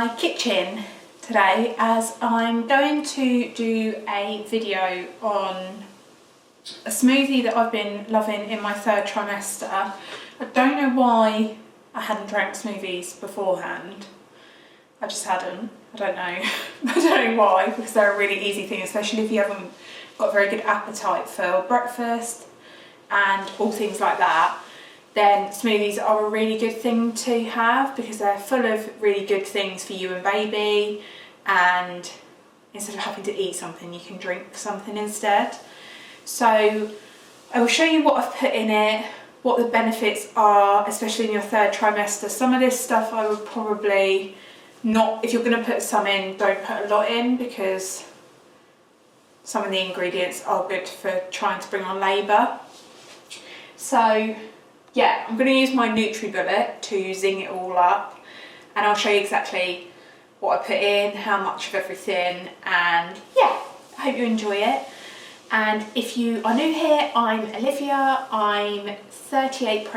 my kitchen today as I'm going to do a video on a smoothie that I've been loving in my third trimester. I don't know why I hadn't drank smoothies beforehand. I just hadn't. I don't know. I don't know why, because they're a really easy thing, especially if you haven't got very good appetite for breakfast and all things like that. Then smoothies are a really good thing to have because they're full of really good things for you and baby, and instead of having to eat something you can drink something instead. So I will show you what I've put in it, what the benefits are, especially in your third trimester. Some of this stuff I would probably not, if you're going to put some in, don't put a lot in because some of the ingredients are good for trying to bring on labour. So yeah, I'm going to use my NutriBullet to zing it all up, and I'll show you exactly what I put in, how much of everything, and yeah, I hope you enjoy it. And if you are new here, I'm Olivia. I'm 38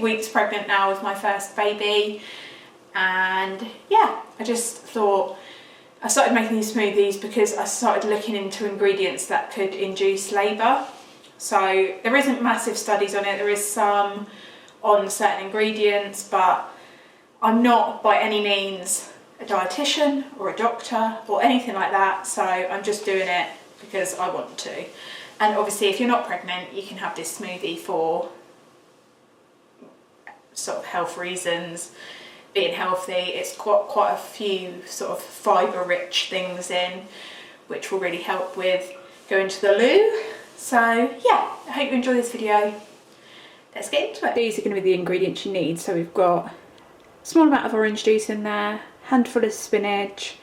weeks pregnant now with my first baby, and yeah, I just thought I started making these smoothies because I started looking into ingredients that could induce labour. So there isn't massive studies on it, there is some on certain ingredients, but I'm not by any means a dietitian or a doctor or anything like that, so I'm just doing it because I want to. And obviously if you're not pregnant, you can have this smoothie for sort of health reasons, being healthy. It's got quite a few sort of fibre rich things in, which will really help with going to the loo. So yeah, I hope you enjoy this video. Let's get into it. These are going to be the ingredients you need. So we've got a small amount of orange juice in there, handful of spinach,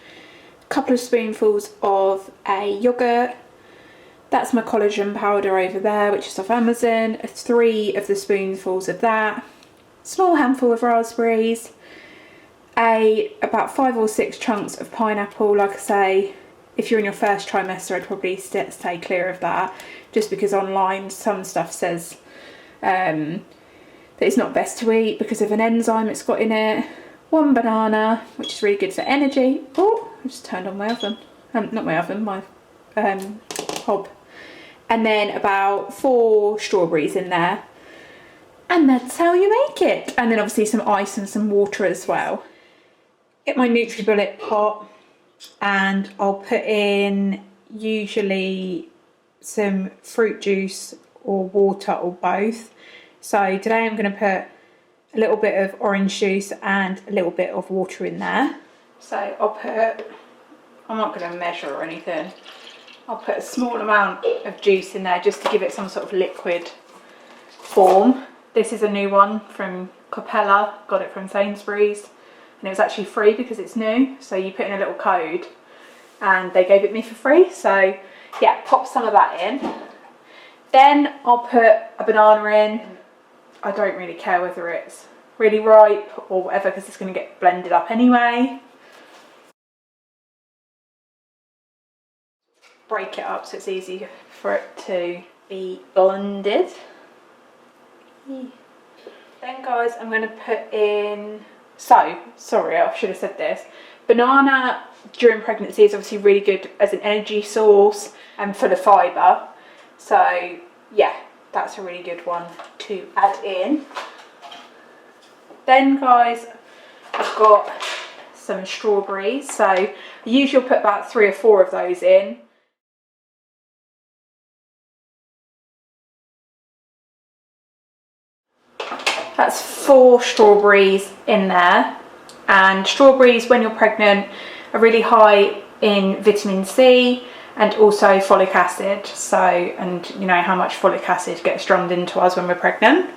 a couple of spoonfuls of a yoghurt. That's my collagen powder over there, which is off Amazon. 3 of the spoonfuls of that. Small handful of raspberries. About 5 or 6 chunks of pineapple. Like I say, if you're in your first trimester, I'd probably stay clear of that, just because online some stuff says that it's not best to eat because of an enzyme it's got in it. 1 banana, which is really good for energy. Oh, I just turned on my oven. Not my oven, my hob. And then about 4 strawberries in there. And that's how you make it. And then obviously some ice and some water as well. Get my NutriBullet pot, and I'll put in usually some fruit juice or water or both. So today I'm going to put a little bit of orange juice and a little bit of water in there. So I'm not going to measure or anything. I'll put a small amount of juice in there just to give it some sort of liquid form. This is a new one from Capella, got it from Sainsbury's, and it was actually free because it's new. So you put in a little code and they gave it me for free. So yeah, pop some of that in. Then I'll put a banana in. I don't really care whether it's really ripe or whatever because it's going to get blended up anyway. Break it up so it's easy for it to be blended. Then guys, I'm going to put in, sorry, I should have said this. Banana during pregnancy is obviously really good as an energy source and full of fibre. So yeah, that's a really good one to add in. Then guys, I've got some strawberries. So I usually put about 3 or 4 of those in. That's 4 strawberries in there. And strawberries, when you're pregnant, are really high in vitamin C and also folic acid. So, and you know how much folic acid gets drummed into us when we're pregnant.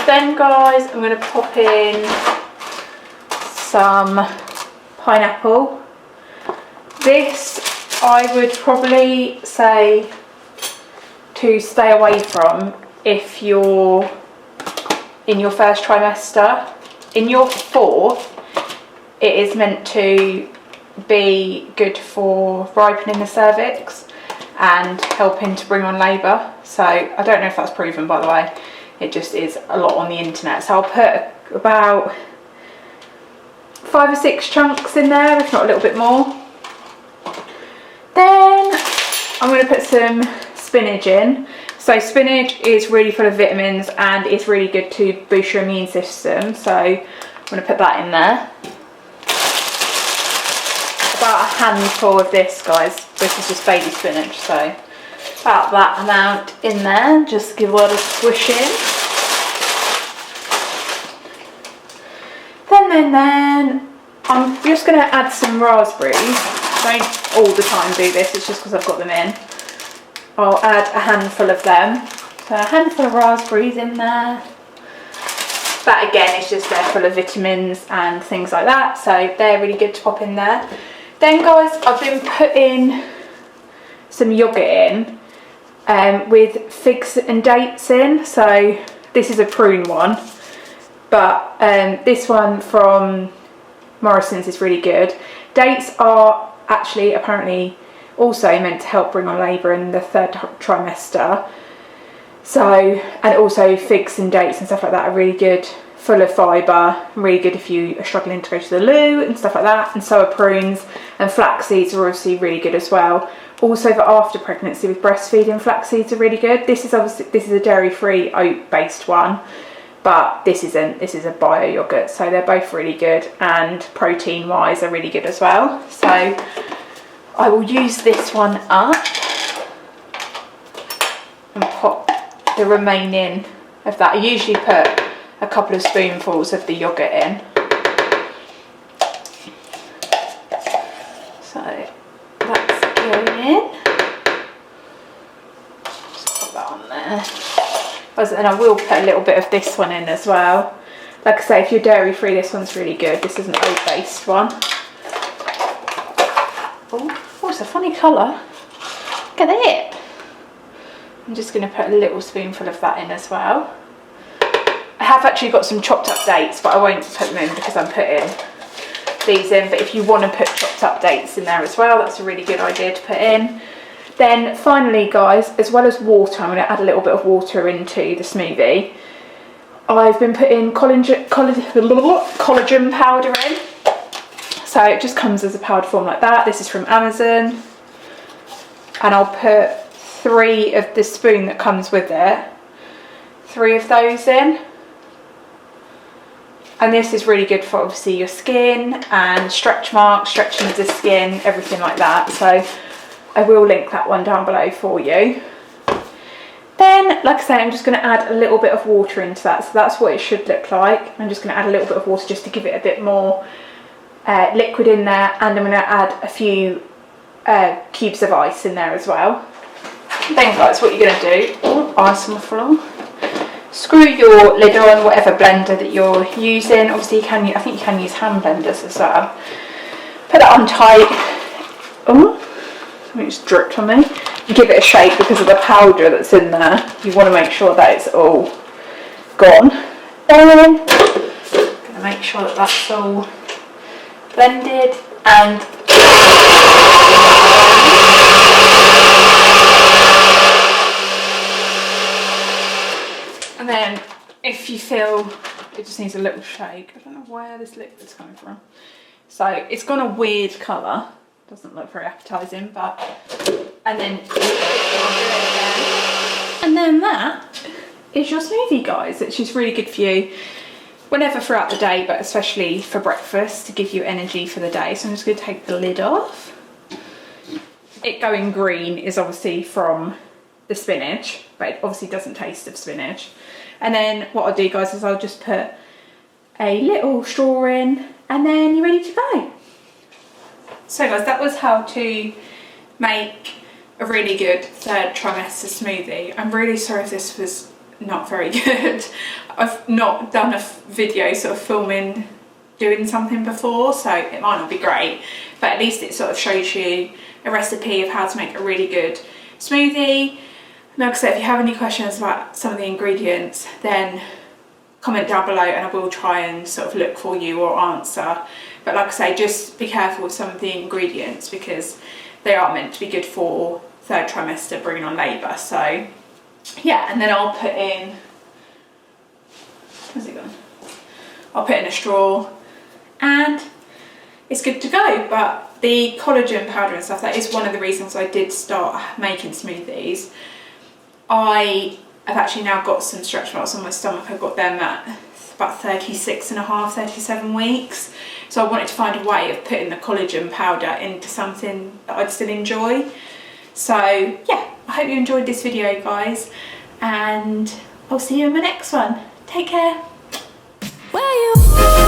Then guys, I'm going to pop in some pineapple. This I would probably say to stay away from if you're in your first trimester. In your 4th, it is meant to be good for ripening the cervix and helping to bring on labour. So I don't know if that's proven, by the way. It just is a lot on the internet. So I'll put a about 5 or 6 chunks in there, if not a little bit more. Then I'm going to put some spinach in. So spinach is really full of vitamins and it's really good to boost your immune system. So I'm going to put that in there. About a handful of this, guys. This is just baby spinach, so about that amount in there. Just give a lot of squish in. Then I'm just going to add some raspberries. Don't all the time do this, it's just because I've got them in. I'll add a handful of them. So a handful of raspberries in there. That again is just they're full of vitamins and things like that, so they're really good to pop in there. Then guys, I've been putting some yoghurt in with figs and dates in. So this is a prune one, but this one from Morrison's is really good. Dates are actually apparently also meant to help bring on labour in the 3rd trimester. So, and also figs and dates and stuff like that are really good, full of fibre, really good if you are struggling to go to the loo and stuff like that. And so are prunes, and flax seeds are obviously really good as well. Also for after pregnancy with breastfeeding, flax seeds are really good. This is a dairy-free oat-based one, but this isn't. This is a bio yogurt, so they're both really good, and protein-wise are really good as well. So I will use this one up and pop the remaining of that. I usually put a couple of spoonfuls of the yoghurt in. So that's going in. Just put that on there. And I will put a little bit of this one in as well. Like I say, if you're dairy free, this one's really good. This is an oat based one. Oh, it's a funny colour. Look at it. I'm just going to put a little spoonful of that in as well. I have actually got some chopped up dates, but I won't put them in because I'm putting these in. But if you want to put chopped up dates in there as well, that's a really good idea to put in. Then finally guys, as well as water, I'm going to add a little bit of water into the smoothie. I've been putting collagen powder in. So it just comes as a powder form like that. This is from Amazon. And I'll put 3 of the spoon that comes with it. 3 of those in. And this is really good for obviously your skin and stretch marks, stretching of the skin, everything like that. So I will link that one down below for you. Then, like I say, I'm just going to add a little bit of water into that. So that's what it should look like. I'm just going to add a little bit of water just to give it a bit more liquid in there. And I'm going to add a few cubes of ice in there as well. Then guys, what you're going to do, ice on the floor. Screw your lid on, whatever blender that you're using. Obviously, I think you can use hand blenders as well. Put that on tight. Oh, something just dripped on me. Give it a shake because of the powder that's in there. You want to make sure that it's all gone. Then I'm going to make sure that that's all blended and then if you feel it just needs a little shake, I don't know where this liquid's coming from. So it's gone a weird colour, doesn't look very appetising, but and then that is your smoothie guys, which is really good for you whenever throughout the day, but especially for breakfast to give you energy for the day. So I'm just going to take the lid off. It going green is obviously from the spinach, but it obviously doesn't taste of spinach. And then what I'll do guys is I'll just put a little straw in and then you're ready to go. So guys, that was how to make a really good 3rd trimester smoothie. I'm really sorry if this was not very good. I've not done a video sort of filming doing something before, so it might not be great, but at least it sort of shows you a recipe of how to make a really good smoothie. Like I said, if you have any questions about some of the ingredients, then comment down below and I will try and sort of look for you or answer. But like I say, just be careful with some of the ingredients because they are meant to be good for 3rd trimester bringing on labour. So yeah, and then I'll put in, where's it gone? I'll put it in a straw and it's good to go. But the collagen powder and stuff, that is one of the reasons I did start making smoothies. I have actually now got some stretch marks on my stomach. I got them at about 36 and a half, 37 weeks. So I wanted to find a way of putting the collagen powder into something that I'd still enjoy. So yeah, I hope you enjoyed this video, guys, and I'll see you in my next one. Take care. Where you